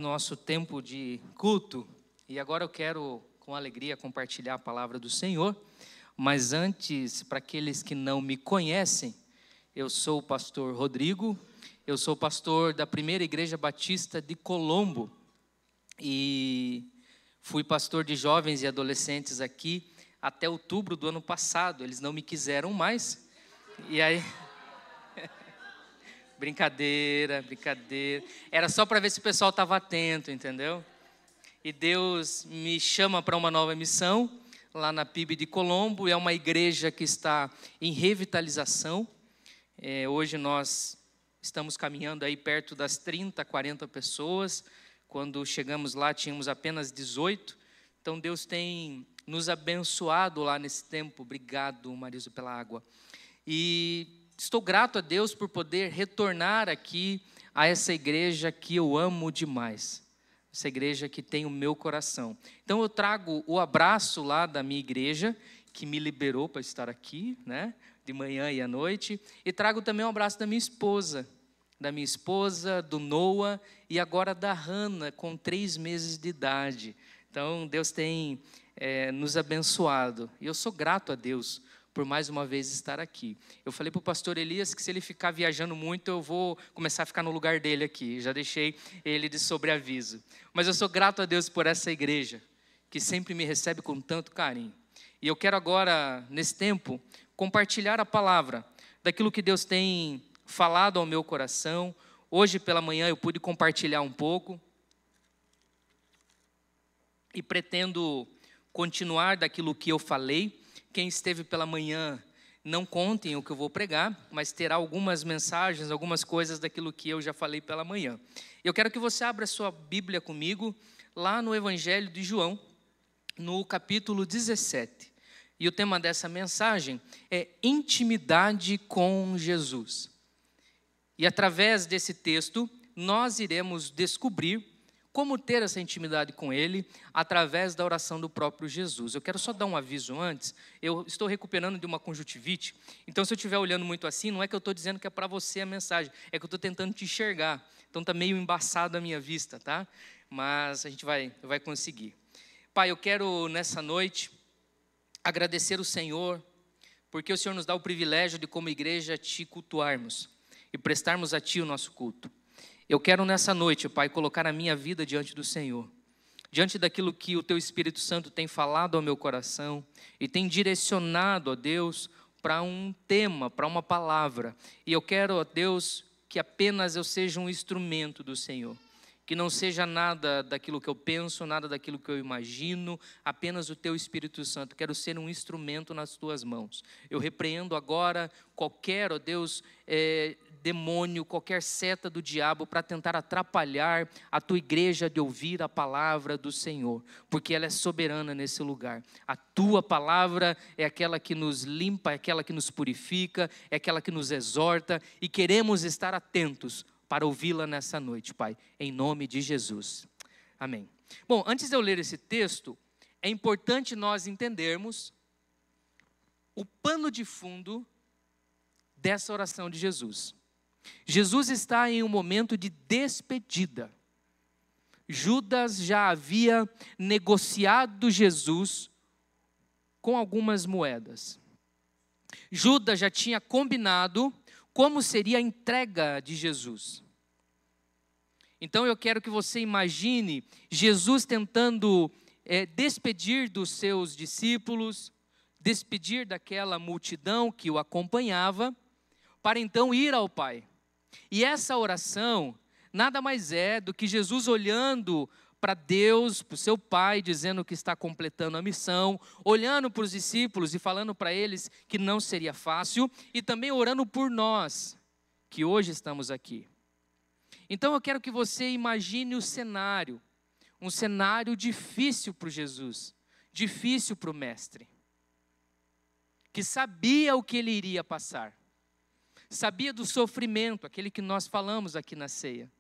Nosso tempo de culto, e agora eu quero com alegria compartilhar a palavra do Senhor, mas antes, para aqueles que não me conhecem, eu sou o pastor Rodrigo, eu sou pastor da Primeira Igreja Batista de Colombo, e fui pastor de jovens e adolescentes aqui até outubro do ano passado. Eles não me quiseram mais, e aí... Brincadeira. Era só para ver se o pessoal estava atento, entendeu? E Deus me chama para uma nova missão, lá na PIB de Colombo. É uma igreja que está em revitalização. Hoje nós estamos caminhando aí perto das 30, 40 pessoas. Quando chegamos lá, tínhamos apenas 18. Então Deus tem nos abençoado lá nesse tempo. Obrigado, Mariso, pela água. E estou grato a Deus por poder retornar aqui a essa igreja que eu amo demais. Essa igreja que tem o meu coração. Então eu trago o abraço lá da minha igreja, que me liberou para estar aqui, né? De manhã e à noite. E trago também um abraço da minha esposa, do Noah e agora da Hannah, com 3 meses de idade. Então Deus tem nos abençoado. E eu sou grato a Deus por mais uma vez estar aqui. Eu falei para o pastor Elias que se ele ficar viajando muito, eu vou começar a ficar no lugar dele aqui. Já deixei ele de sobreaviso. Mas eu sou grato a Deus por essa igreja, que sempre me recebe com tanto carinho. E eu quero agora, nesse tempo, compartilhar a palavra, daquilo que Deus tem falado ao meu coração. Hoje pela manhã eu pude compartilhar um pouco. E pretendo continuar daquilo que eu falei. Quem esteve pela manhã, não contem o que eu vou pregar, mas terá algumas mensagens, algumas coisas daquilo que eu já falei pela manhã. Eu quero que você abra sua Bíblia comigo, lá no Evangelho de João, no capítulo 17. E o tema dessa mensagem é intimidade com Jesus. E através desse texto, nós iremos descobrir como ter essa intimidade com Ele através da oração do próprio Jesus. Eu quero só dar um aviso antes. Eu estou recuperando de uma conjuntivite. Então, se eu estiver olhando muito assim, não é que eu estou dizendo que é para você a mensagem. É que eu estou tentando te enxergar. Então, está meio embaçado a minha vista, tá? Mas a gente vai conseguir. Pai, eu quero nessa noite agradecer o Senhor, porque o Senhor nos dá o privilégio de, como igreja, te cultuarmos e prestarmos a Ti o nosso culto. Eu quero nessa noite, Pai, colocar a minha vida diante do Senhor, diante daquilo que o Teu Espírito Santo tem falado ao meu coração e tem direcionado, ó Deus, para um tema, para uma palavra. E eu quero, ó Deus, que apenas eu seja um instrumento do Senhor, que não seja nada daquilo que eu penso, nada daquilo que eu imagino, apenas o Teu Espírito Santo. Quero ser um instrumento nas Tuas mãos. Eu repreendo agora qualquer, ó Deus, demônio, qualquer seta do diabo para tentar atrapalhar a Tua igreja de ouvir a palavra do Senhor, porque ela é soberana nesse lugar. A Tua palavra é aquela que nos limpa, é aquela que nos purifica, é aquela que nos exorta, e queremos estar atentos para ouvi-la nessa noite, Pai, em nome de Jesus. Amém. Bom, antes de eu ler esse texto, é importante nós entendermos o pano de fundo dessa oração de Jesus. Jesus está em um momento de despedida. Judas já havia negociado Jesus com algumas moedas. Judas já tinha combinado como seria a entrega de Jesus. Então eu quero que você imagine Jesus tentando despedir dos seus discípulos, despedir daquela multidão que o acompanhava, para então ir ao Pai. E essa oração nada mais é do que Jesus olhando para Deus, para o seu Pai, dizendo que está completando a missão, olhando para os discípulos e falando para eles que não seria fácil, e também orando por nós, que hoje estamos aqui. Então eu quero que você imagine o cenário, um cenário difícil para Jesus, difícil para o Mestre, que sabia o que ele iria passar. Sabia do sofrimento, aquele que nós falamos aqui na ceia,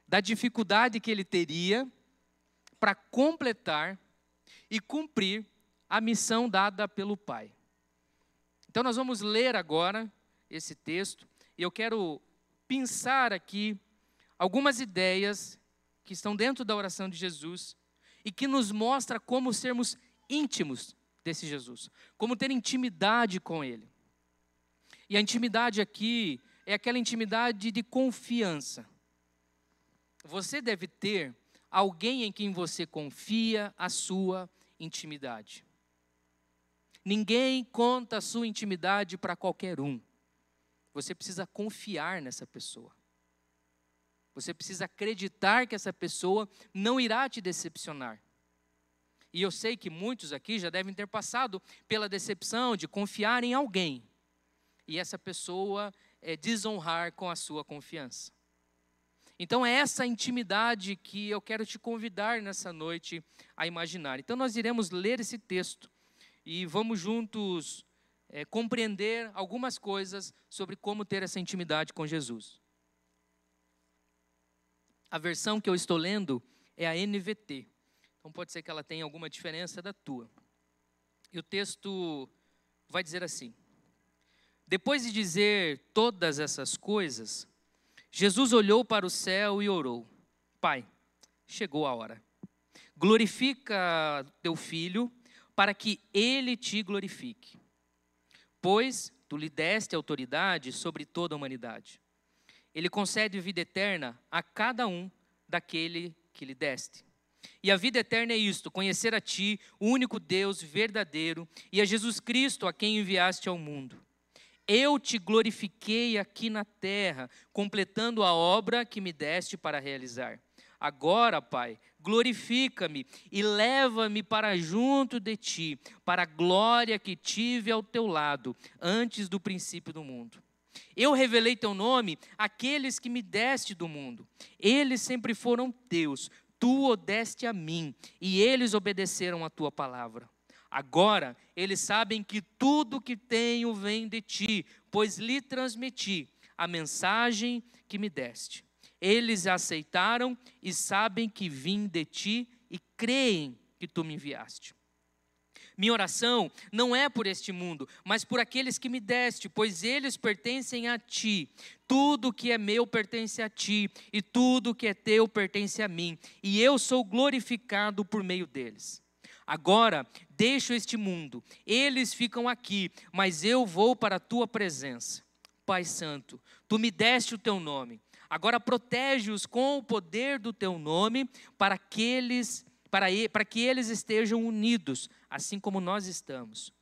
da dificuldade que ele teria para completar e cumprir a missão dada pelo Pai. Então nós vamos ler agora esse texto, e eu quero pensar aqui algumas ideias que estão dentro da oração de Jesus e que nos mostra como sermos íntimos desse Jesus, como ter intimidade com Ele. E a intimidade aqui é aquela intimidade de confiança. Você deve ter alguém em quem você confia a sua intimidade. Ninguém conta a sua intimidade para qualquer um. Você precisa confiar nessa pessoa. Você precisa acreditar que essa pessoa não irá te decepcionar. E eu sei que muitos aqui já devem ter passado pela decepção de confiar em alguém. E essa pessoa desonrar com a sua confiança. Então é essa intimidade que eu quero te convidar nessa noite a imaginar. Então nós iremos ler esse texto e vamos juntos compreender algumas coisas sobre como ter essa intimidade com Jesus. A versão que eu estou lendo é a NVT. Então pode ser que ela tenha alguma diferença da tua. E o texto vai dizer assim: depois de dizer todas essas coisas, Jesus olhou para o céu e orou: Pai, chegou a hora. Glorifica teu Filho, para que ele te glorifique. Pois tu lhe deste autoridade sobre toda a humanidade. Ele concede vida eterna a cada um daquele que lhe deste. E a vida eterna é isto: conhecer a ti, o único Deus verdadeiro, e a Jesus Cristo, a quem enviaste ao mundo. Eu te glorifiquei aqui na terra, completando a obra que me deste para realizar. Agora, Pai, glorifica-me e leva-me para junto de ti, para a glória que tive ao teu lado, antes do princípio do mundo. Eu revelei teu nome àqueles que me deste do mundo. Eles sempre foram teus, tu o deste a mim, e eles obedeceram a tua palavra. Agora eles sabem que tudo que tenho vem de ti, pois lhe transmiti a mensagem que me deste. Eles a aceitaram e sabem que vim de ti e creem que tu me enviaste. Minha oração não é por este mundo, mas por aqueles que me deste, pois eles pertencem a ti. Tudo que é meu pertence a ti, e tudo que é teu pertence a mim, e eu sou glorificado por meio deles. Agora deixo este mundo, eles ficam aqui, mas eu vou para a tua presença. Pai Santo, tu me deste o teu nome, agora protege-os com o poder do teu nome, para que eles estejam unidos, assim como nós estamos.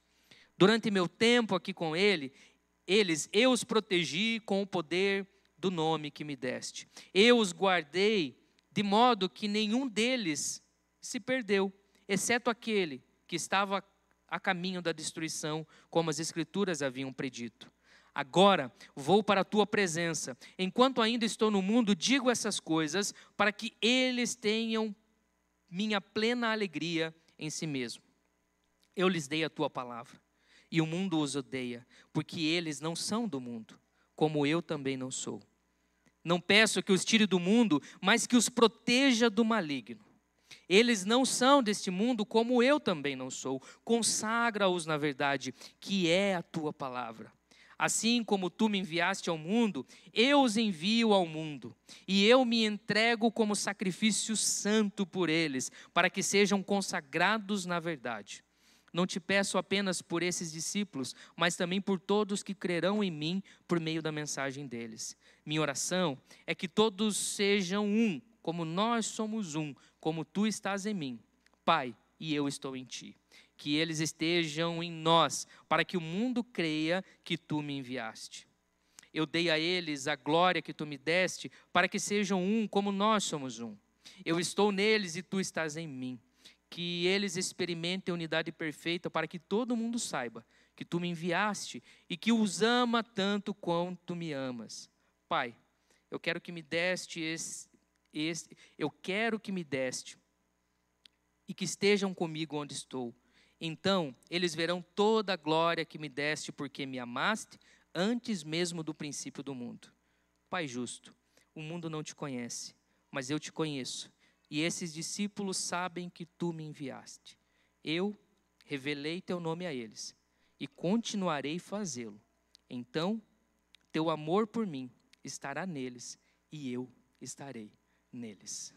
Durante meu tempo aqui com eu os protegi com o poder do nome que me deste. Eu os guardei de modo que nenhum deles se perdeu, exceto aquele que estava a caminho da destruição, como as Escrituras haviam predito. Agora vou para a tua presença. Enquanto ainda estou no mundo, digo essas coisas para que eles tenham minha plena alegria em si mesmo. Eu lhes dei a tua palavra, e o mundo os odeia, porque eles não são do mundo, como eu também não sou. Não peço que os tire do mundo, mas que os proteja do maligno. Eles não são deste mundo, como eu também não sou. Consagra-os na verdade, que é a tua palavra. Assim como tu me enviaste ao mundo, eu os envio ao mundo. E eu me entrego como sacrifício santo por eles, para que sejam consagrados na verdade. Não te peço apenas por esses discípulos, mas também por todos que crerão em mim por meio da mensagem deles. Minha oração é que todos sejam um, como nós somos um, como tu estás em mim, Pai, e eu estou em ti. Que eles estejam em nós, para que o mundo creia que tu me enviaste. Eu dei a eles a glória que tu me deste, para que sejam um, como nós somos um. Eu estou neles e tu estás em mim. Que eles experimentem a unidade perfeita, para que todo mundo saiba que tu me enviaste e que os ama tanto quanto me amas. Pai, eu quero que me deste e que estejam comigo onde estou. Então eles verão toda a glória que me deste, porque me amaste antes mesmo do princípio do mundo. Pai justo, o mundo não te conhece, mas eu te conheço. E esses discípulos sabem que tu me enviaste. Eu revelei teu nome a eles e continuarei fazê-lo. Então, teu amor por mim estará neles e eu estarei neles.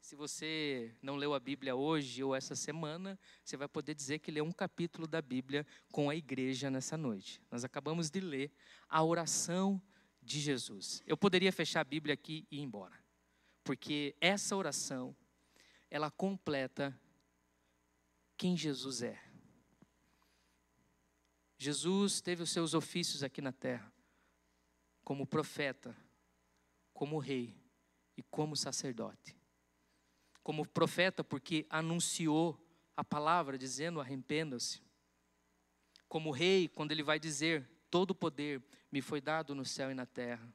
Se você não leu a Bíblia hoje ou essa semana, você vai poder dizer que leu um capítulo da Bíblia com a igreja nessa noite. Nós acabamos de ler a oração de Jesus. Eu poderia fechar a Bíblia aqui e ir embora, porque essa oração, ela completa quem Jesus é. Jesus teve os seus ofícios aqui na terra, como profeta, como rei e como sacerdote. Como profeta, porque anunciou a palavra, dizendo: arrependam-se. Como rei, quando ele vai dizer: todo o poder me foi dado no céu e na terra.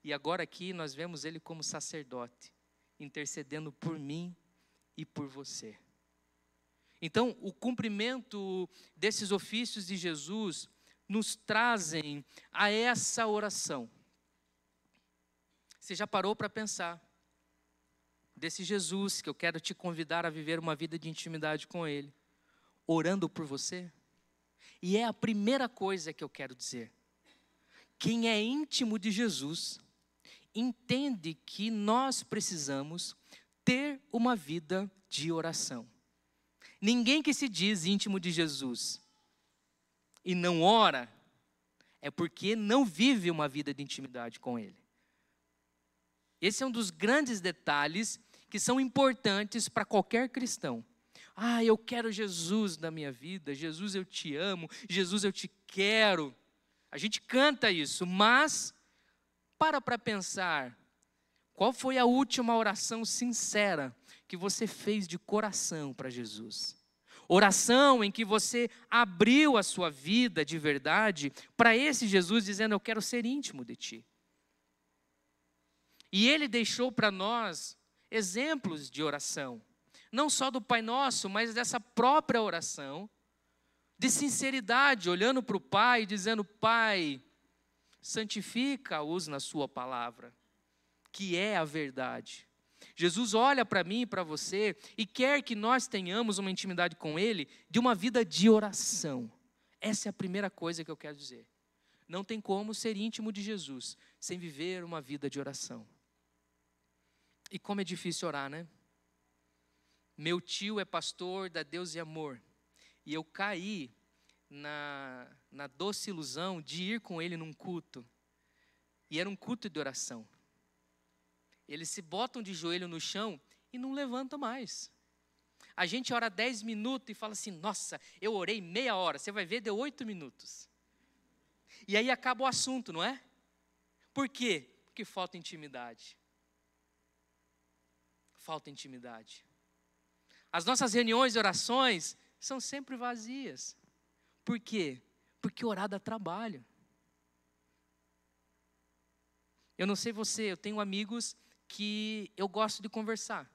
E agora aqui nós vemos ele como sacerdote, intercedendo por mim e por você. Então, o cumprimento desses ofícios de Jesus nos trazem a essa oração. Você já parou para pensar desse Jesus que eu quero te convidar a viver uma vida de intimidade com Ele, orando por você? E é a primeira coisa que eu quero dizer. Quem é íntimo de Jesus entende que nós precisamos ter uma vida de oração. Ninguém que se diz íntimo de Jesus e não ora, é porque não vive uma vida de intimidade com Ele. Esse é um dos grandes detalhes que são importantes para qualquer cristão. Ah, eu quero Jesus na minha vida, Jesus eu te amo, Jesus eu te quero. A gente canta isso, mas para pensar, qual foi a última oração sincera que você fez de coração para Jesus? Oração em que você abriu a sua vida de verdade para esse Jesus, dizendo: eu quero ser íntimo de ti. E Ele deixou para nós exemplos de oração, não só do Pai Nosso, mas dessa própria oração, de sinceridade, olhando para o Pai, dizendo: Pai, santifica-os na sua palavra, que é a verdade. Jesus olha para mim e para você e quer que nós tenhamos uma intimidade com Ele de uma vida de oração. Essa é a primeira coisa que eu quero dizer. Não tem como ser íntimo de Jesus sem viver uma vida de oração. E como é difícil orar, né? Meu tio é pastor da Deus e Amor. E eu caí na doce ilusão de ir com ele num culto. E era um culto de oração. Eles se botam de joelho no chão e não levantam mais. A gente ora 10 minutos e fala assim: nossa, eu orei meia hora. Você vai ver, deu 8 minutos. E aí acaba o assunto, não é? Por quê? Porque falta intimidade. Falta intimidade. As nossas reuniões e orações são sempre vazias. Por quê? Porque orar dá trabalho. Eu não sei você, eu tenho amigos que eu gosto de conversar.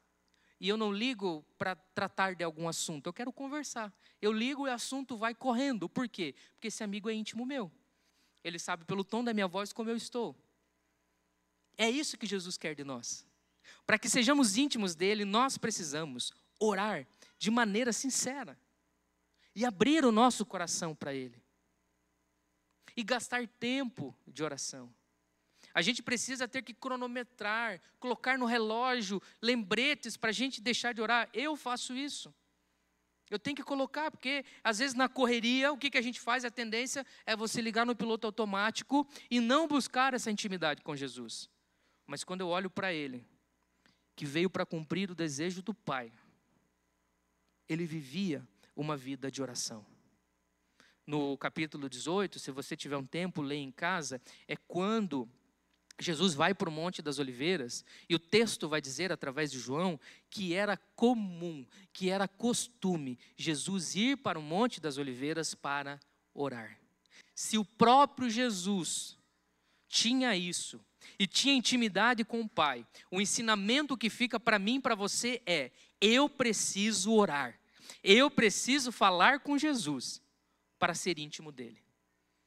E eu não ligo para tratar de algum assunto, eu quero conversar. Eu ligo e o assunto vai correndo. Por quê? Porque esse amigo é íntimo meu. Ele sabe pelo tom da minha voz como eu estou. É isso que Jesus quer de nós. Para que sejamos íntimos dele, nós precisamos orar de maneira sincera. E abrir o nosso coração para ele. E gastar tempo de oração. A gente precisa ter que cronometrar, colocar no relógio lembretes para a gente deixar de orar. Eu faço isso. Eu tenho que colocar, porque às vezes na correria, o que a gente faz? A tendência é você ligar no piloto automático e não buscar essa intimidade com Jesus. Mas quando eu olho para Ele, que veio para cumprir o desejo do Pai, Ele vivia uma vida de oração. No capítulo 18, se você tiver um tempo, leia em casa, é quando Jesus vai para o Monte das Oliveiras, e o texto vai dizer, através de João, que era comum, que era costume, Jesus ir para o Monte das Oliveiras para orar. Se o próprio Jesus tinha isso, e tinha intimidade com o Pai, o ensinamento que fica para mim e para você é: eu preciso orar, eu preciso falar com Jesus, para ser íntimo dele.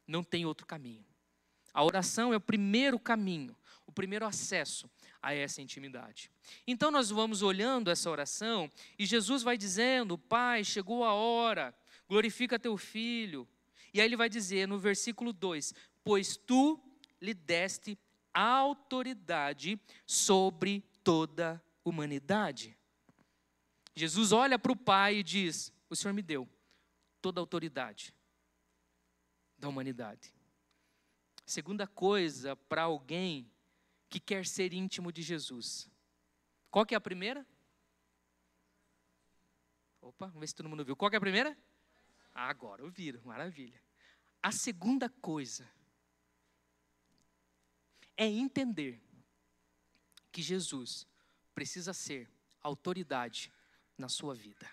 Não tem outro caminho. A oração é o primeiro caminho, o primeiro acesso a essa intimidade. Então nós vamos olhando essa oração e Jesus vai dizendo: Pai, chegou a hora, glorifica teu filho. E aí ele vai dizer no versículo 2: pois tu lhe deste autoridade sobre toda a humanidade. Jesus olha para o Pai e diz: o Senhor me deu toda a autoridade da humanidade. Segunda coisa para alguém que quer ser íntimo de Jesus. Qual que é a primeira? Opa, vamos ver se todo mundo viu. Qual que é a primeira? Agora ouviram, maravilha. A segunda coisa é entender que Jesus precisa ser autoridade na sua vida.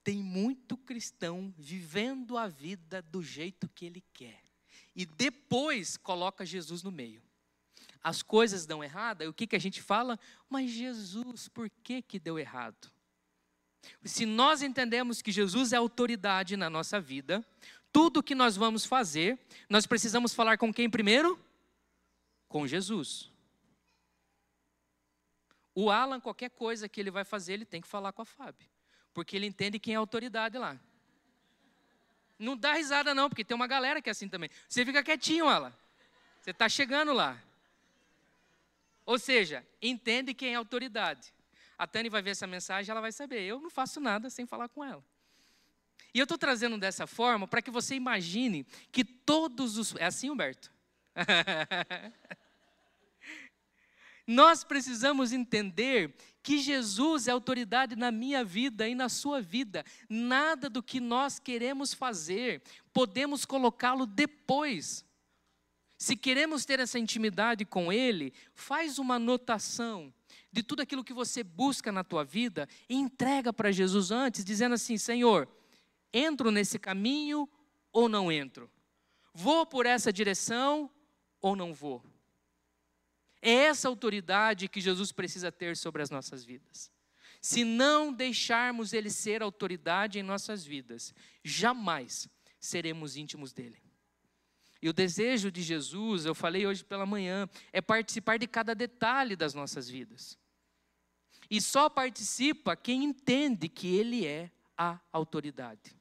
Tem muito cristão vivendo a vida do jeito que ele quer. E depois coloca Jesus no meio. As coisas dão errado, e o que a gente fala? Mas Jesus, por que deu errado? Se nós entendemos que Jesus é autoridade na nossa vida, tudo que nós vamos fazer, nós precisamos falar com quem primeiro? Com Jesus. O Alan, qualquer coisa que ele vai fazer, ele tem que falar com a Fábio. Porque ele entende quem é a autoridade lá. Não dá risada não, porque tem uma galera que é assim também. Você fica quietinho, Alan. Você está chegando lá. Ou seja, entende quem é a autoridade. A Tânia vai ver essa mensagem, ela vai saber. Eu não faço nada sem falar com ela. E eu estou trazendo dessa forma para que você imagine que todos os... É assim, Humberto? Nós precisamos entender que Jesus é autoridade na minha vida e na sua vida. Nada do que nós queremos fazer, podemos colocá-lo depois. Se queremos ter essa intimidade com Ele, faz uma anotação de tudo aquilo que você busca na tua vida e entrega para Jesus antes, dizendo assim: Senhor, entro nesse caminho ou não entro? Vou por essa direção ou não vou? É essa autoridade que Jesus precisa ter sobre as nossas vidas. Se não deixarmos Ele ser autoridade em nossas vidas, jamais seremos íntimos dEle. E o desejo de Jesus, eu falei hoje pela manhã, é participar de cada detalhe das nossas vidas. E só participa quem entende que Ele é a autoridade.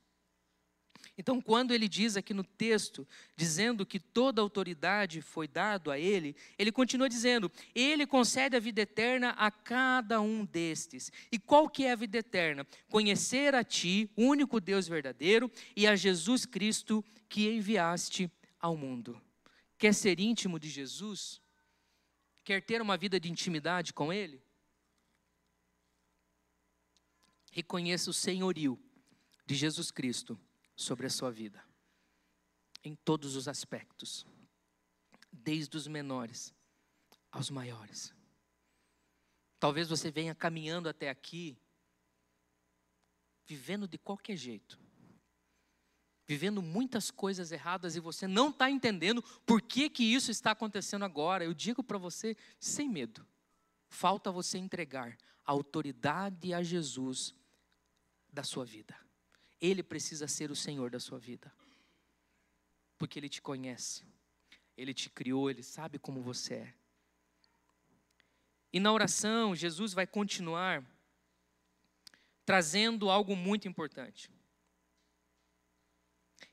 Então, quando ele diz aqui no texto, dizendo que toda autoridade foi dada a ele, ele continua dizendo, ele concede a vida eterna a cada um destes. E qual que é a vida eterna? Conhecer a ti, o único Deus verdadeiro, e a Jesus Cristo que enviaste ao mundo. Quer ser íntimo de Jesus? Quer ter uma vida de intimidade com Ele? Reconheça o senhorio de Jesus Cristo sobre a sua vida, em todos os aspectos, desde os menores aos maiores. Talvez você venha caminhando até aqui, vivendo de qualquer jeito, vivendo muitas coisas erradas e você não está entendendo por que isso está acontecendo agora. Eu digo para você, sem medo, falta você entregar a autoridade a Jesus da sua vida. Ele precisa ser o Senhor da sua vida. Porque Ele te conhece. Ele te criou, Ele sabe como você é. E na oração, Jesus vai continuar trazendo algo muito importante.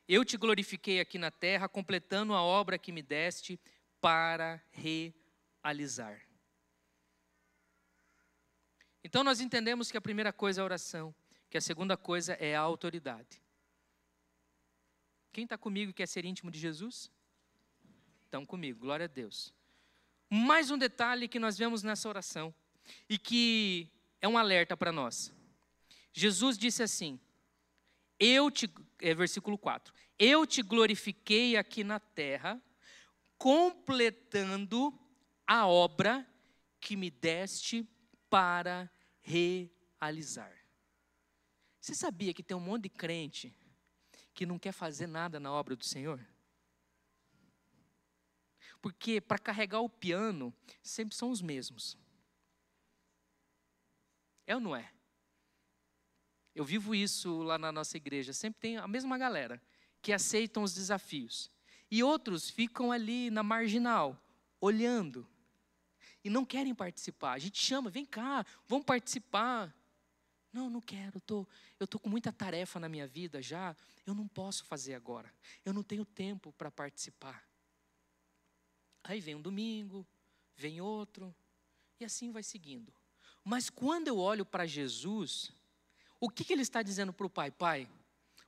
Eu te glorifiquei aqui na terra, completando a obra que me deste para realizar. Então nós entendemos que a primeira coisa é a oração. Que a segunda coisa é a autoridade. Quem está comigo e quer ser íntimo de Jesus? Estão comigo, glória a Deus. Mais um detalhe que nós vemos nessa oração, e que é um alerta para nós. Jesus disse assim, versículo 4, eu te glorifiquei aqui na terra, completando a obra que me deste para realizar. Você sabia que tem um monte de crente que não quer fazer nada na obra do Senhor? Porque para carregar o piano, sempre são os mesmos. É ou não é? Eu vivo isso lá na nossa igreja. Sempre tem a mesma galera que aceitam os desafios. E outros ficam ali na marginal, olhando. E não querem participar. A gente chama, vem cá, vamos participar. Não quero, eu estou com muita tarefa na minha vida já, eu não posso fazer agora, eu não tenho tempo para participar. Aí vem um domingo, vem outro, e assim vai seguindo. Mas quando eu olho para Jesus, o que ele está dizendo para o Pai? Pai,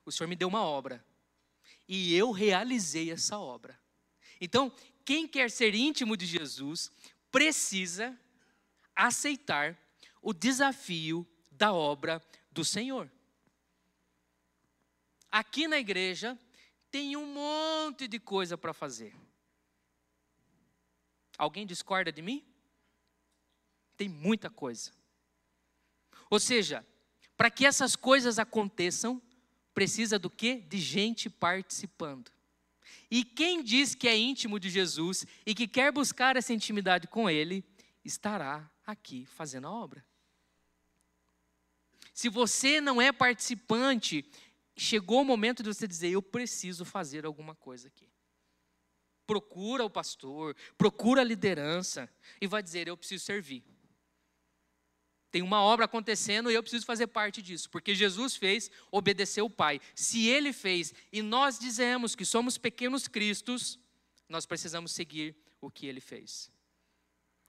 o Senhor me deu uma obra e eu realizei essa obra. Então, quem quer ser íntimo de Jesus precisa aceitar o desafio da obra do Senhor. Aqui na igreja tem um monte de coisa para fazer. Alguém discorda de mim? Tem muita coisa. Ou seja, para que essas coisas aconteçam, precisa do quê? De gente participando. E quem diz que é íntimo de Jesus e que quer buscar essa intimidade com Ele, estará aqui fazendo a obra. Se você não é participante, chegou o momento de você dizer, eu preciso fazer alguma coisa aqui. Procura o pastor, procura a liderança e vai dizer, eu preciso servir. Tem uma obra acontecendo e eu preciso fazer parte disso, porque Jesus fez, obedeceu o Pai. Se Ele fez e nós dizemos que somos pequenos cristos, nós precisamos seguir o que Ele fez.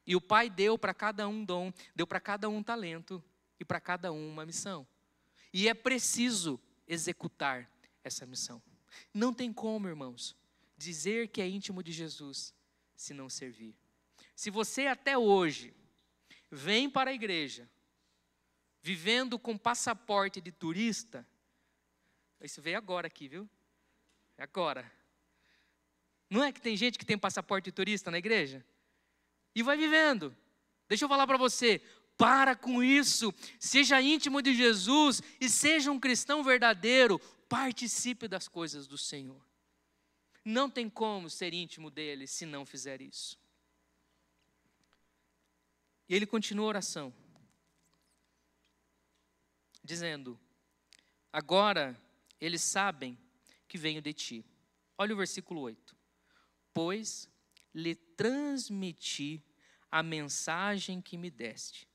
E o Pai deu para cada um dom, deu para cada um talento e para cada um uma missão. E é preciso executar essa missão. Não tem como, irmãos, dizer que é íntimo de Jesus se não servir. Se você até hoje vem para a igreja vivendo com passaporte de turista, isso veio agora aqui, viu? É agora. Não é que tem gente que tem passaporte de turista na igreja? E vai vivendo. Deixa eu falar para você, para com isso, seja íntimo de Jesus e seja um cristão verdadeiro, participe das coisas do Senhor. Não tem como ser íntimo dele se não fizer isso. E ele continua a oração, dizendo, agora eles sabem que venho de ti. Olha o versículo 8. Pois lhe transmiti a mensagem que me deste.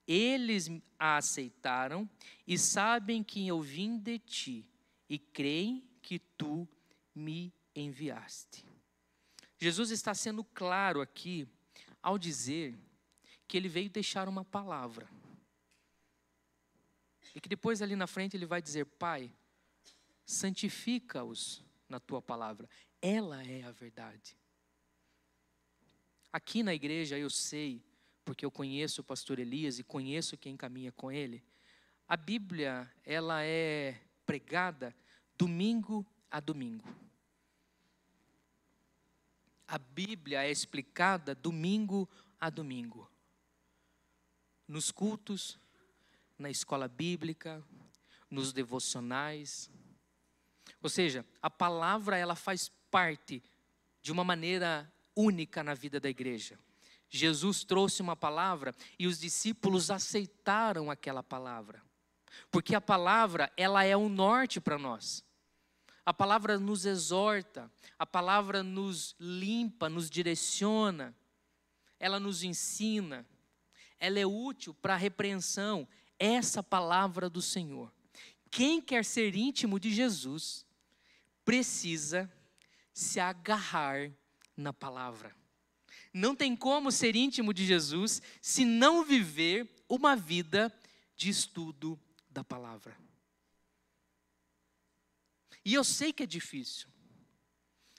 Eles a aceitaram e sabem que eu vim de ti e creem que tu me enviaste. Jesus está sendo claro aqui ao dizer que ele veio deixar uma palavra. E que depois ali na frente ele vai dizer, Pai, santifica-os na tua palavra. Ela é a verdade. Aqui na igreja eu sei, porque eu conheço o pastor Elias e conheço quem caminha com ele, a Bíblia, ela é pregada domingo a domingo. A Bíblia é explicada domingo a domingo. Nos cultos, na escola bíblica, nos devocionais. Ou seja, a palavra ela faz parte de uma maneira única na vida da igreja. Jesus trouxe uma palavra e os discípulos aceitaram aquela palavra. Porque a palavra, ela é um norte para nós. A palavra nos exorta, a palavra nos limpa, nos direciona, ela nos ensina, ela é útil para a repreensão. Essa palavra do Senhor. Quem quer ser íntimo de Jesus, precisa se agarrar na palavra. Não tem como ser íntimo de Jesus se não viver uma vida de estudo da palavra. E eu sei que é difícil.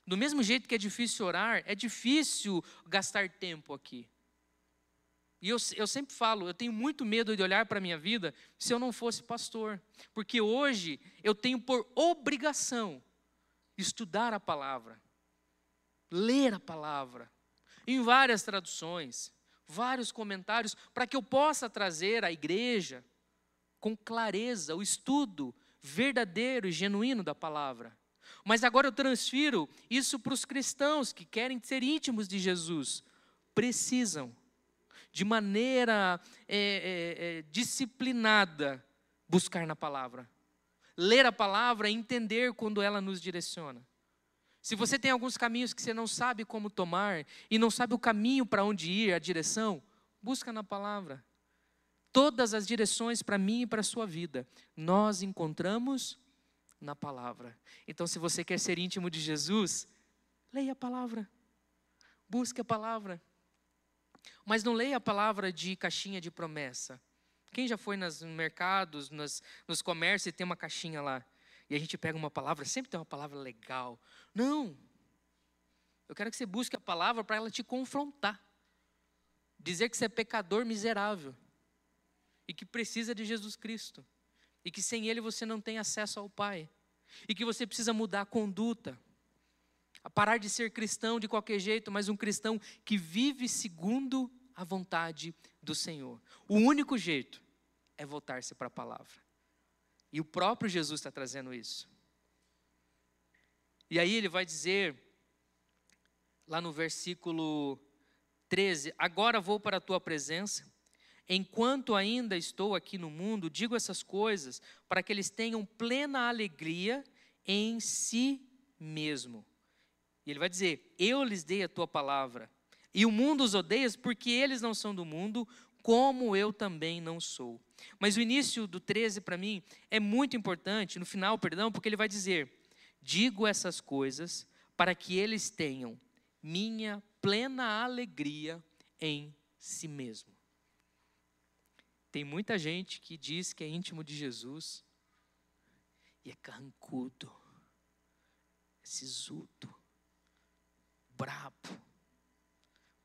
Do mesmo jeito que é difícil orar, é difícil gastar tempo aqui. E eu sempre falo, eu tenho muito medo de olhar para a minha vida se eu não fosse pastor. Porque hoje eu tenho por obrigação estudar a palavra, ler a palavra, em várias traduções, vários comentários, para que eu possa trazer à igreja, com clareza, o estudo verdadeiro e genuíno da palavra. Mas agora eu transfiro isso para os cristãos que querem ser íntimos de Jesus. Precisam, de maneira disciplinada, buscar na palavra. Ler a palavra e entender quando ela nos direciona. Se você tem alguns caminhos que você não sabe como tomar, e não sabe o caminho para onde ir, a direção, busca na palavra. Todas as direções para mim e para a sua vida, nós encontramos na palavra. Então, se você quer ser íntimo de Jesus, leia a palavra. Busque a palavra. Mas não leia a palavra de caixinha de promessa. Quem já foi nos mercados, nos comércios e tem uma caixinha lá? E a gente pega uma palavra, sempre tem uma palavra legal. Não. Eu quero que você busque a palavra para ela te confrontar. Dizer que você é pecador miserável. E que precisa de Jesus Cristo. E que sem Ele você não tem acesso ao Pai. E que você precisa mudar a conduta. A parar de ser cristão de qualquer jeito, mas um cristão que vive segundo a vontade do Senhor. O único jeito é voltar-se para a palavra. E o próprio Jesus está trazendo isso. E aí ele vai dizer, lá no versículo 13, agora vou para a tua presença, enquanto ainda estou aqui no mundo, digo essas coisas para que eles tenham plena alegria em si mesmo. E ele vai dizer, eu lhes dei a tua palavra, e o mundo os odeia porque eles não são do mundo, como eu também não sou. Mas o início do 13 para mim é muito importante, no final, porque ele vai dizer, digo essas coisas para que eles tenham minha plena alegria em si mesmo. Tem muita gente que diz que é íntimo de Jesus e é carrancudo, é sisudo, brabo.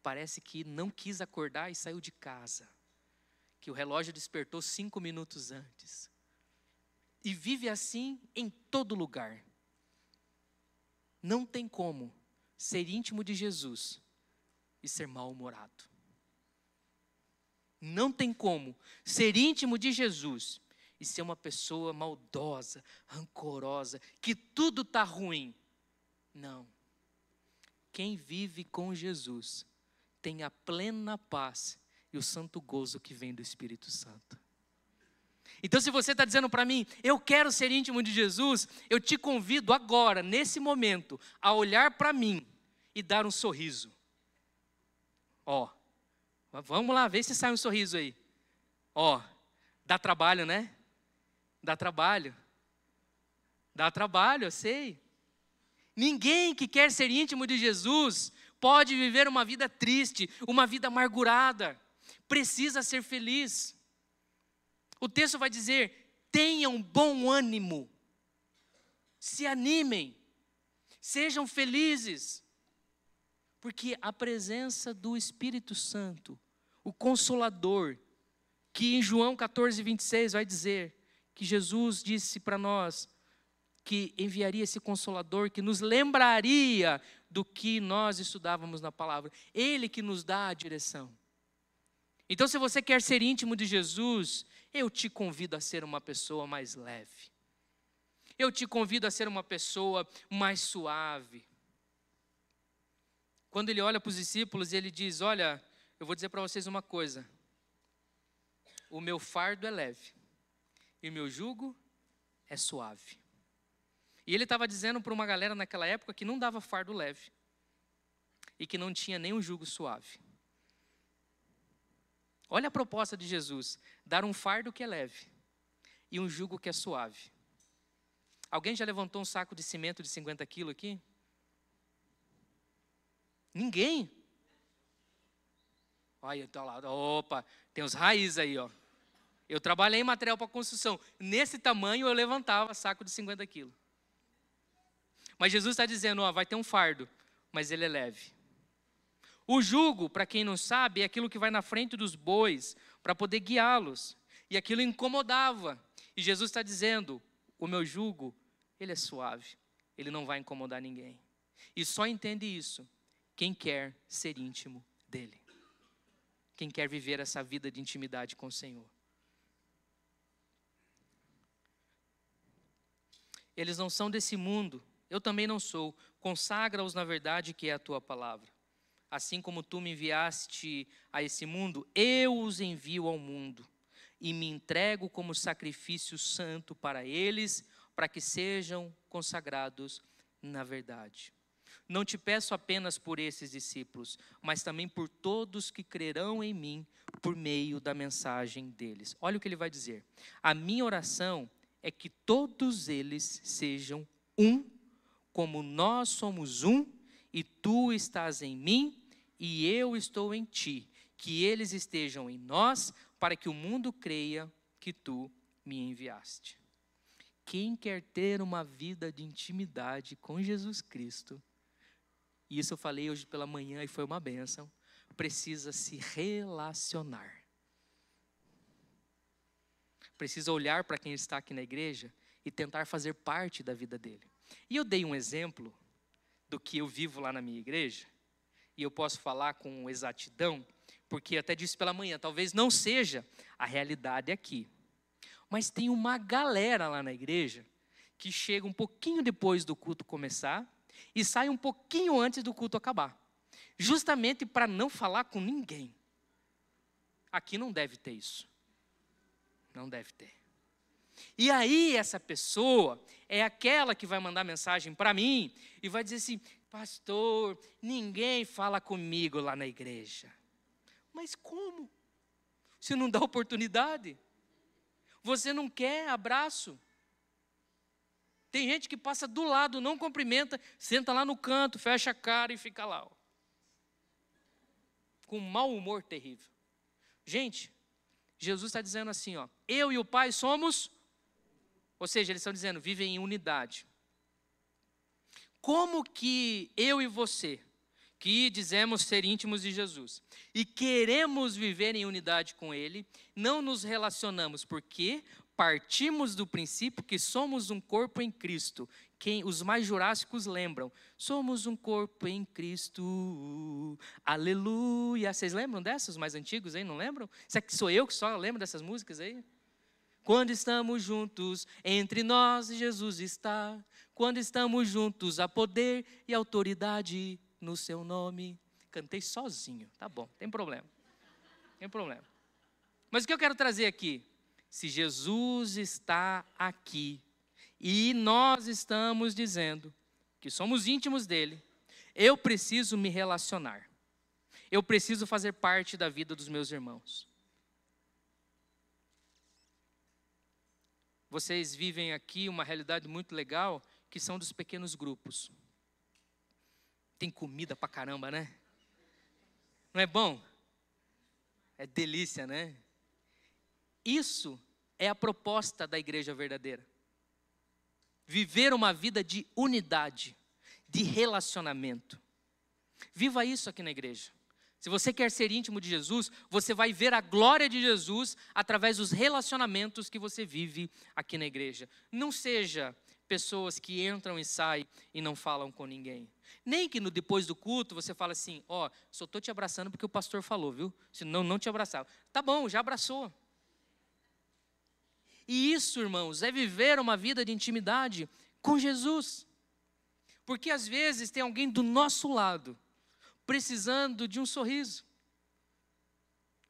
Parece que não quis acordar e saiu de casa. Que o relógio despertou 5 minutos antes. E vive assim em todo lugar. Não tem como ser íntimo de Jesus e ser mal-humorado. Não tem como ser íntimo de Jesus e ser uma pessoa maldosa, rancorosa, que tudo está ruim. Não. Quem vive com Jesus tem a plena paz e o santo gozo que vem do Espírito Santo. Então, se você está dizendo para mim, eu quero ser íntimo de Jesus, eu te convido agora, nesse momento, a olhar para mim e dar um sorriso. Ó, vamos lá, vê se sai um sorriso aí. Ó, dá trabalho, né? Dá trabalho. Dá trabalho, eu sei. Ninguém que quer ser íntimo de Jesus pode viver uma vida triste, uma vida amargurada. Precisa ser feliz. O texto vai dizer, tenham bom ânimo. Se animem. Sejam felizes. Porque a presença do Espírito Santo, o Consolador, que em João 14, 26 vai dizer que Jesus disse para nós que enviaria esse Consolador, que nos lembraria do que nós estudávamos na palavra. Ele que nos dá a direção. Então, se você quer ser íntimo de Jesus, eu te convido a ser uma pessoa mais leve. Eu te convido a ser uma pessoa mais suave. Quando ele olha para os discípulos, ele diz, olha, eu vou dizer para vocês uma coisa. O meu fardo é leve e o meu jugo é suave. E ele estava dizendo para uma galera naquela época que não dava fardo leve e que não tinha nem um jugo suave. Olha a proposta de Jesus, dar um fardo que é leve e um jugo que é suave. Alguém já levantou um saco de cimento de 50 quilos aqui? Ninguém? Olha, tá lá, opa, tem os raízes aí, ó. Eu trabalhei em material para construção. Nesse tamanho eu levantava saco de 50 quilos. Mas Jesus está dizendo, ó, vai ter um fardo, mas ele é leve. O jugo, para quem não sabe, é aquilo que vai na frente dos bois, para poder guiá-los. E aquilo incomodava. E Jesus está dizendo, o meu jugo, ele é suave. Ele não vai incomodar ninguém. E só entende isso quem quer ser íntimo dele. Quem quer viver essa vida de intimidade com o Senhor. Eles não são desse mundo. Eu também não sou. Consagra-os na verdade que é a tua palavra. Assim como tu me enviaste a esse mundo, eu os envio ao mundo. E me entrego como sacrifício santo para eles, para que sejam consagrados na verdade. Não te peço apenas por esses discípulos, mas também por todos que crerão em mim por meio da mensagem deles. Olha o que ele vai dizer. A minha oração é que todos eles sejam um, como nós somos um, e tu estás em mim, e eu estou em ti, que eles estejam em nós, para que o mundo creia que tu me enviaste. Quem quer ter uma vida de intimidade com Jesus Cristo, e isso eu falei hoje pela manhã e foi uma bênção, precisa se relacionar. Precisa olhar para quem está aqui na igreja e tentar fazer parte da vida dele. E eu dei um exemplo do que eu vivo lá na minha igreja, e eu posso falar com exatidão, porque até disse pela manhã, talvez não seja a realidade aqui. Mas tem uma galera lá na igreja que chega um pouquinho depois do culto começar e sai um pouquinho antes do culto acabar. Justamente para não falar com ninguém. Aqui não deve ter isso. Não deve ter. E aí essa pessoa é aquela que vai mandar mensagem para mim e vai dizer assim, pastor, ninguém fala comigo lá na igreja. Mas como? Você não dá oportunidade? Você não quer abraço? Tem gente que passa do lado, não cumprimenta, senta lá no canto, fecha a cara e fica lá. Ó, com um mau humor terrível. Gente, Jesus está dizendo assim, ó, eu e o Pai somos, ou seja, eles estão dizendo, vivem em unidade. Como que eu e você, que dizemos ser íntimos de Jesus, e queremos viver em unidade com Ele, não nos relacionamos, porque partimos do princípio que somos um corpo em Cristo. Quem os mais jurássicos lembram, somos um corpo em Cristo, aleluia. Vocês lembram dessas, os mais antigos aí, não lembram? Será que sou eu que só lembro dessas músicas aí? Quando estamos juntos, entre nós Jesus está. Quando estamos juntos, há poder e autoridade no seu nome. Cantei sozinho, tá bom, tem problema. Tem problema. Mas o que eu quero trazer aqui? Se Jesus está aqui e nós estamos dizendo que somos íntimos dele, eu preciso me relacionar. Eu preciso fazer parte da vida dos meus irmãos. Vocês vivem aqui uma realidade muito legal, que são dos pequenos grupos. Tem comida pra caramba, né? Não é bom? É delícia, né? Isso é a proposta da igreja verdadeira. Viver uma vida de unidade, de relacionamento. Viva isso aqui na igreja. Se você quer ser íntimo de Jesus, você vai ver a glória de Jesus através dos relacionamentos que você vive aqui na igreja. Não seja pessoas que entram e saem e não falam com ninguém. Nem que depois do culto você fala assim, ó, só estou te abraçando porque o pastor falou, viu? Senão não te abraçava. Tá bom, já abraçou. E isso, irmãos, é viver uma vida de intimidade com Jesus. Porque às vezes tem alguém do nosso lado precisando de um sorriso.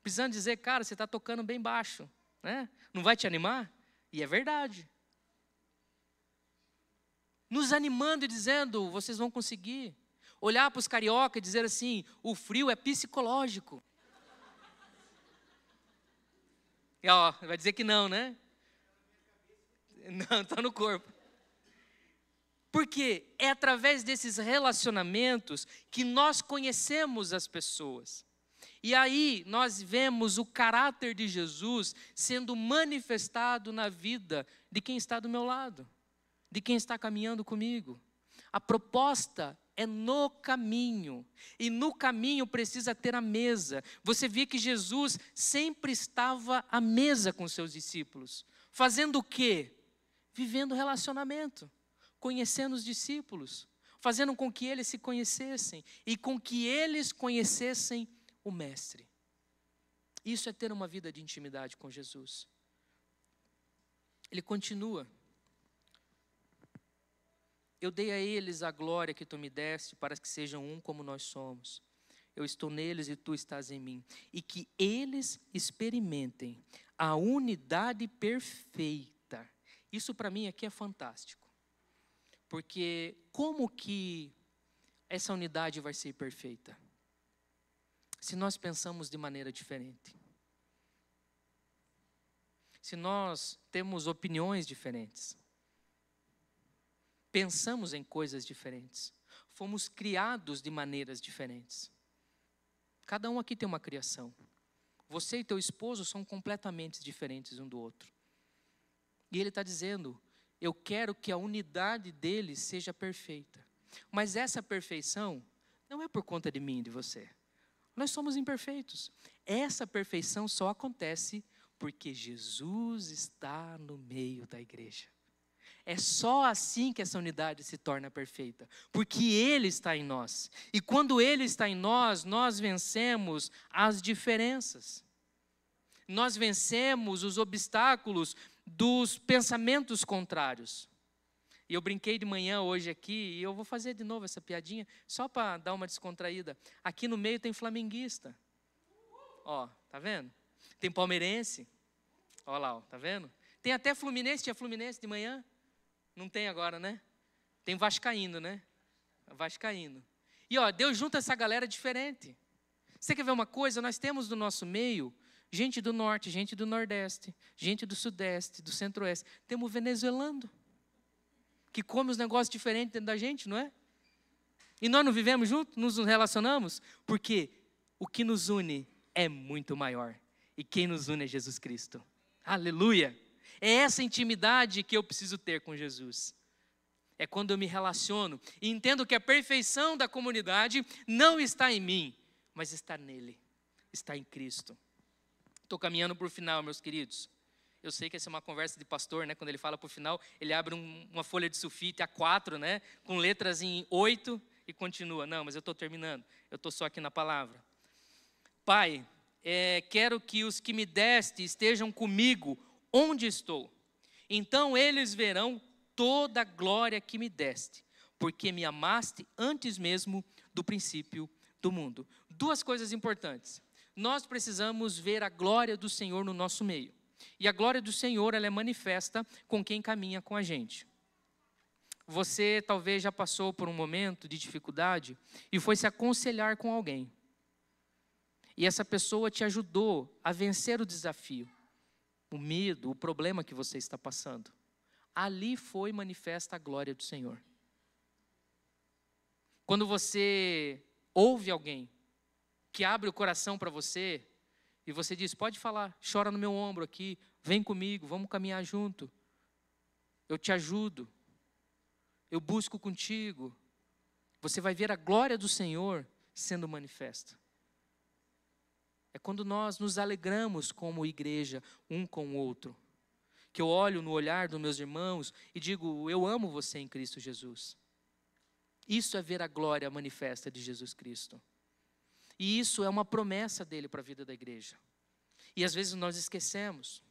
Precisando dizer, cara, você está tocando bem baixo, né? Não vai te animar? E é verdade. Nos animando e dizendo, vocês vão conseguir. Olhar para os carioca e dizer assim, o frio é psicológico. E ó, vai dizer que não, né? Não, está no corpo. Porque é através desses relacionamentos que nós conhecemos as pessoas. E aí nós vemos o caráter de Jesus sendo manifestado na vida de quem está do meu lado, de quem está caminhando comigo. A proposta é no caminho, e no caminho precisa ter a mesa. Você vê que Jesus sempre estava à mesa com seus discípulos. Fazendo o quê? Vivendo relacionamento, conhecendo os discípulos, fazendo com que eles se conhecessem e com que eles conhecessem o Mestre. Isso é ter uma vida de intimidade com Jesus. Ele continua. Eu dei a eles a glória que tu me deste, para que sejam um como nós somos. Eu estou neles e tu estás em mim. E que eles experimentem a unidade perfeita. Isso para mim aqui é fantástico. Porque como que essa unidade vai ser perfeita? Se nós pensamos de maneira diferente. Se nós temos opiniões diferentes. Pensamos em coisas diferentes. Fomos criados de maneiras diferentes. Cada um aqui tem uma criação. Você e teu esposo são completamente diferentes um do outro. E ele está dizendo, eu quero que a unidade deles seja perfeita. Mas essa perfeição não é por conta de mim e de você. Nós somos imperfeitos. Essa perfeição só acontece porque Jesus está no meio da igreja. É só assim que essa unidade se torna perfeita, porque Ele está em nós. E quando Ele está em nós, nós vencemos as diferenças. Nós vencemos os obstáculos dos pensamentos contrários. E eu brinquei de manhã hoje aqui, e eu vou fazer de novo essa piadinha, só para dar uma descontraída. Aqui no meio tem flamenguista. Ó, tá vendo? Tem palmeirense. Ó lá, ó, tá vendo? Tem até fluminense, tinha fluminense de manhã. Não tem agora, né? Tem vascaíno, né? Vascaíno. E ó, Deus junta essa galera diferente. Você quer ver uma coisa? Nós temos no nosso meio gente do norte, gente do nordeste, gente do sudeste, do centro-oeste. Temos venezuelano, que come os negócios diferentes dentro da gente, não é? E nós não vivemos juntos, nos relacionamos, porque o que nos une é muito maior. E quem nos une é Jesus Cristo. Aleluia! É essa intimidade que eu preciso ter com Jesus. É quando eu me relaciono e entendo que a perfeição da comunidade não está em mim, mas está nele, está em Cristo. Estou caminhando para o final, meus queridos. Eu sei que essa é uma conversa de pastor, né? Quando ele fala para o final, ele abre uma folha de sulfite A4, né? Com letras em 8 e continua. Não, mas eu estou terminando. Eu estou só aqui na palavra. Pai, quero que os que me deste estejam comigo onde estou. Então eles verão toda a glória que me deste, porque me amaste antes mesmo do princípio do mundo. Duas coisas importantes. Nós precisamos ver a glória do Senhor no nosso meio. E a glória do Senhor, ela é manifesta com quem caminha com a gente. Você talvez já passou por um momento de dificuldade e foi se aconselhar com alguém. E essa pessoa te ajudou a vencer o desafio, o medo, o problema que você está passando. Ali foi manifesta a glória do Senhor. Quando você ouve alguém que abre o coração para você, e você diz, pode falar, chora no meu ombro aqui, vem comigo, vamos caminhar junto. Eu te ajudo, eu busco contigo. Você vai ver a glória do Senhor sendo manifesta. É quando nós nos alegramos como igreja, um com o outro. Que eu olho no olhar dos meus irmãos e digo, eu amo você em Cristo Jesus. Isso é ver a glória manifesta de Jesus Cristo. E isso é uma promessa dele para a vida da igreja. E às vezes nós esquecemos.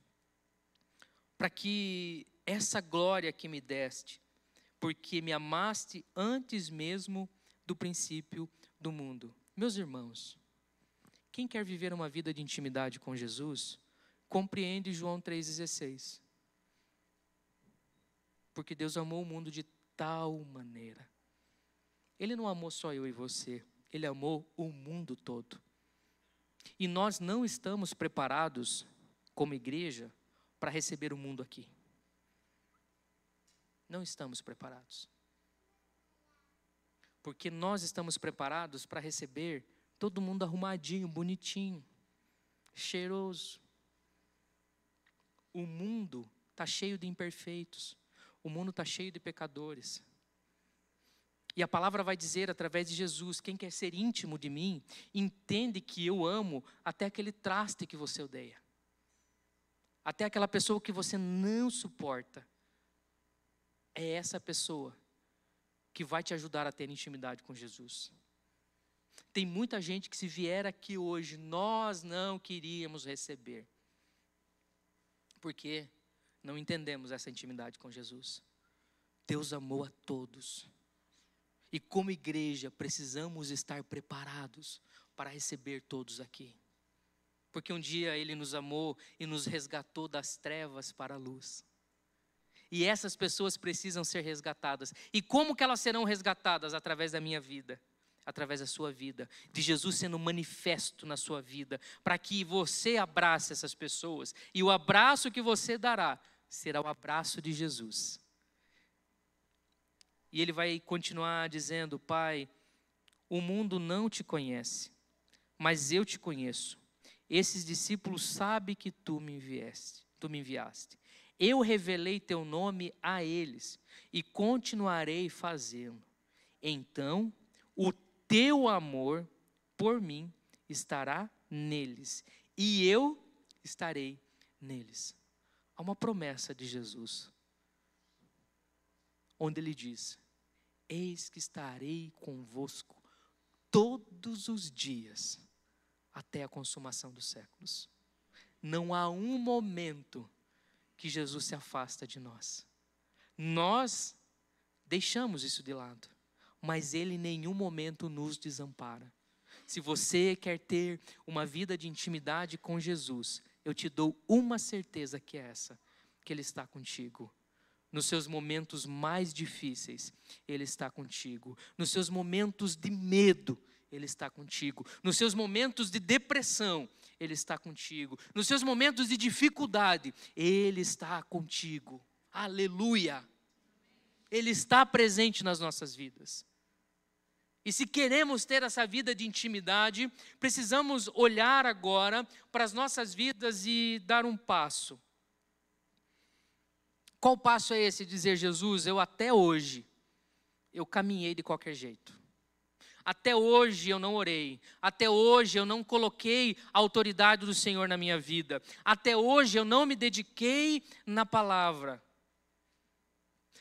Para que essa glória que me deste, porque me amaste antes mesmo do princípio do mundo. Meus irmãos, quem quer viver uma vida de intimidade com Jesus, compreende João 3,16. Porque Deus amou o mundo de tal maneira. Ele não amou só eu e você, Ele amou o mundo todo. E nós não estamos preparados, como igreja, para receber o mundo aqui. Não estamos preparados. Porque nós estamos preparados para receber todo mundo arrumadinho, bonitinho, cheiroso. O mundo está cheio de imperfeitos. O mundo está cheio de pecadores. E a palavra vai dizer através de Jesus, quem quer ser íntimo de mim, entende que eu amo até aquele traste que você odeia. Até aquela pessoa que você não suporta. É essa pessoa que vai te ajudar a ter intimidade com Jesus. Tem muita gente que se vier aqui hoje, nós não queríamos receber. Porque não entendemos essa intimidade com Jesus. Deus amou a todos. E como igreja, precisamos estar preparados para receber todos aqui. Porque um dia Ele nos amou e nos resgatou das trevas para a luz. E essas pessoas precisam ser resgatadas. E como que elas serão resgatadas? Através da minha vida, através da sua vida, de Jesus sendo manifesto na sua vida, para que você abrace essas pessoas. E o abraço que você dará será o abraço de Jesus. E ele vai continuar dizendo, Pai, o mundo não te conhece, mas eu te conheço. Esses discípulos sabem que tu me enviaste. Eu revelei teu nome a eles e continuarei fazendo. Então, o teu amor por mim estará neles e eu estarei neles. Há uma promessa de Jesus, onde ele diz: eis que estarei convosco todos os dias, até a consumação dos séculos. Não há um momento que Jesus se afasta de nós. Nós deixamos isso de lado, mas ele em nenhum momento nos desampara. Se você quer ter uma vida de intimidade com Jesus, eu te dou uma certeza que é essa, que ele está contigo. Nos seus momentos mais difíceis, ele está contigo. Nos seus momentos de medo, ele está contigo. Nos seus momentos de depressão, ele está contigo. Nos seus momentos de dificuldade, ele está contigo. Aleluia! Ele está presente nas nossas vidas. E se queremos ter essa vida de intimidade, precisamos olhar agora para as nossas vidas e dar um passo. Qual passo é esse? Dizer: Jesus, eu até hoje, eu caminhei de qualquer jeito. Até hoje eu não orei. Até hoje eu não coloquei a autoridade do Senhor na minha vida. Até hoje eu não me dediquei na palavra.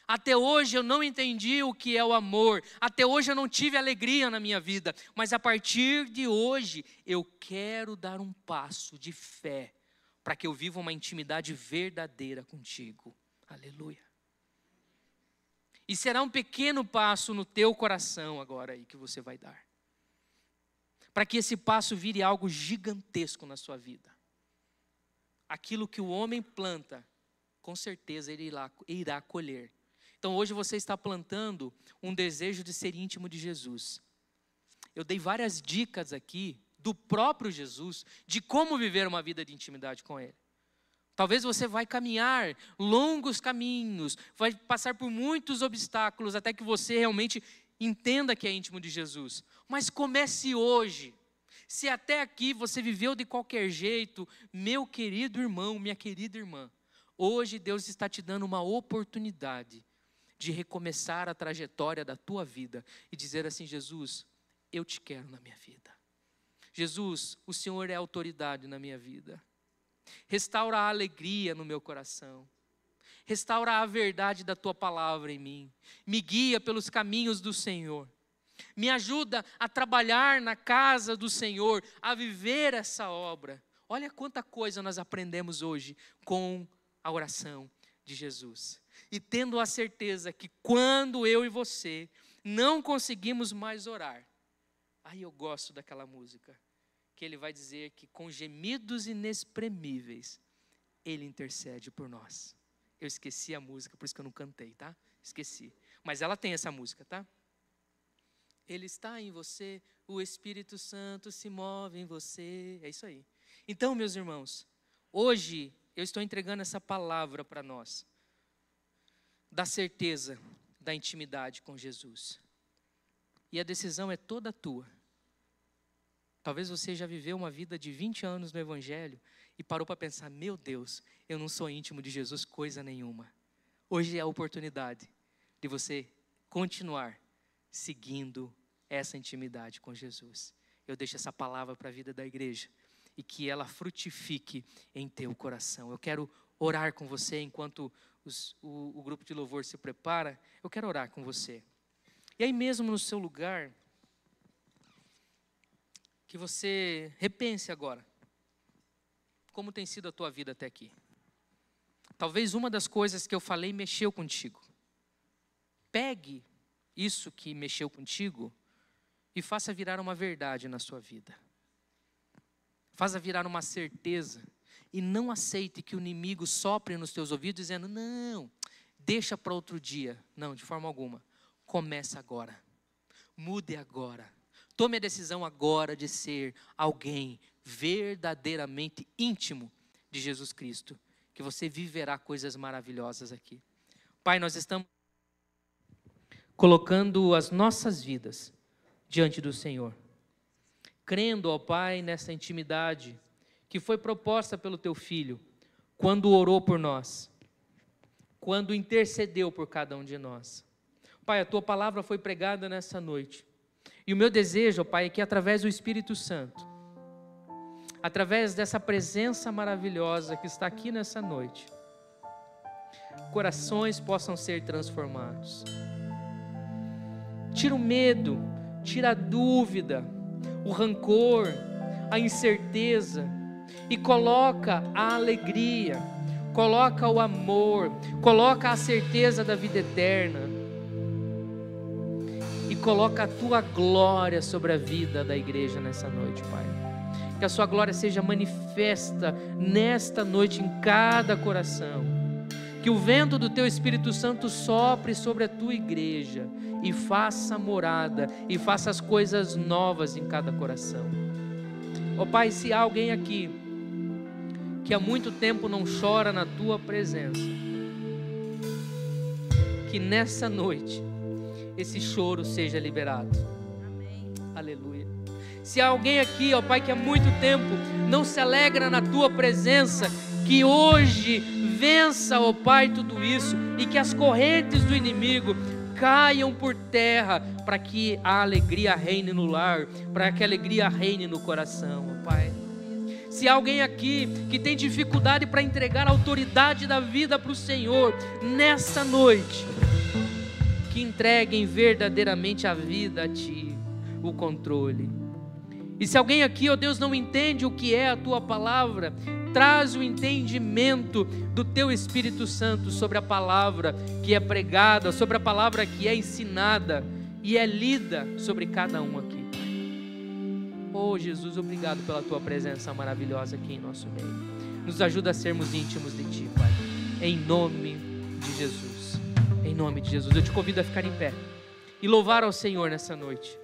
Até hoje eu não entendi o que é o amor. Até hoje eu não tive alegria na minha vida. Mas a partir de hoje eu quero dar um passo de fé para que eu viva uma intimidade verdadeira contigo. Aleluia. E será um pequeno passo no teu coração agora aí que você vai dar. Para que esse passo vire algo gigantesco na sua vida. Aquilo que o homem planta, com certeza ele irá colher. Então hoje você está plantando um desejo de ser íntimo de Jesus. Eu dei várias dicas aqui do próprio Jesus de como viver uma vida de intimidade com Ele. Talvez você vai caminhar longos caminhos, vai passar por muitos obstáculos até que você realmente entenda que é íntimo de Jesus. Mas comece hoje. Se até aqui você viveu de qualquer jeito, meu querido irmão, minha querida irmã, hoje Deus está te dando uma oportunidade de recomeçar a trajetória da tua vida e dizer assim: Jesus, eu te quero na minha vida. Jesus, o Senhor é autoridade na minha vida. Restaura a alegria no meu coração. Restaura a verdade da tua palavra em mim. Me guia pelos caminhos do Senhor. Me ajuda a trabalhar na casa do Senhor, a viver essa obra. Olha quanta coisa nós aprendemos hoje com a oração de Jesus. E tendo a certeza que quando eu e você não conseguimos mais orar, aí eu gosto daquela música, que ele vai dizer que com gemidos inexprimíveis, ele intercede por nós. Eu esqueci a música, por isso que eu não cantei, tá? Esqueci. Mas ela tem essa música, tá? Ele está em você, o Espírito Santo se move em você. É isso aí. Então, meus irmãos, hoje eu estou entregando essa palavra para nós, da certeza da intimidade com Jesus. E a decisão é toda tua. Talvez você já viveu uma vida de 20 anos no Evangelho e parou para pensar: meu Deus, eu não sou íntimo de Jesus coisa nenhuma. Hoje é a oportunidade de você continuar seguindo essa intimidade com Jesus. Eu deixo essa palavra para a vida da igreja e que ela frutifique em teu coração. Eu quero orar com você enquanto o grupo de louvor se prepara. Eu quero orar com você. E aí mesmo no seu lugar, que você repense agora como tem sido a tua vida até aqui. Talvez uma das coisas que eu falei mexeu contigo. Pegue isso que mexeu contigo e faça virar uma verdade na sua vida. Faça virar uma certeza. E não aceite que o inimigo sopre nos teus ouvidos dizendo: não, deixa para outro dia. Não, de forma alguma. Começa agora. Mude agora. Tome a decisão agora de ser alguém verdadeiramente íntimo de Jesus Cristo. Que você viverá coisas maravilhosas aqui. Pai, nós estamos colocando as nossas vidas diante do Senhor. crendo, ó Pai, nessa intimidade que foi proposta pelo Teu Filho, quando orou por nós, quando intercedeu por cada um de nós. Pai, a Tua palavra foi pregada nessa noite, e o meu desejo, ó Pai, é que através do Espírito Santo, através dessa presença maravilhosa que está aqui nessa noite, corações possam ser transformados. Tira o medo, tira a dúvida, o rancor, a incerteza, e coloca a alegria, coloca o amor, coloca a certeza da vida eterna, e coloca a Tua glória sobre a vida da igreja nessa noite, Pai. Que a Sua glória seja manifesta nesta noite em cada coração, que o vento do Teu Espírito Santo sopre sobre a Tua igreja, e faça morada, e faça as coisas novas em cada coração. Ó Pai, se há alguém aqui que há muito tempo não chora na Tua presença, que nessa noite esse choro seja liberado. Amém. Aleluia. Se há alguém aqui, ó Pai, que há muito tempo não se alegra na Tua presença, que hoje vença, ó Pai, tudo isso, e que as correntes do inimigo caiam por terra, para que a alegria reine no lar, para que a alegria reine no coração, ó Pai. Se há alguém aqui que tem dificuldade para entregar a autoridade da vida para o Senhor, nessa noite, que entreguem verdadeiramente a vida a Ti, o controle. E se alguém aqui, ó Deus, não entende o que é a Tua palavra, traz o entendimento do Teu Espírito Santo sobre a palavra que é pregada, sobre a palavra que é ensinada e é lida sobre cada um aqui, Pai. Oh Jesus, obrigado pela Tua presença maravilhosa aqui em nosso meio. Nos ajuda a sermos íntimos de Ti, Pai, em nome de Jesus. Em nome de Jesus, eu te convido a ficar em pé e louvar ao Senhor nessa noite.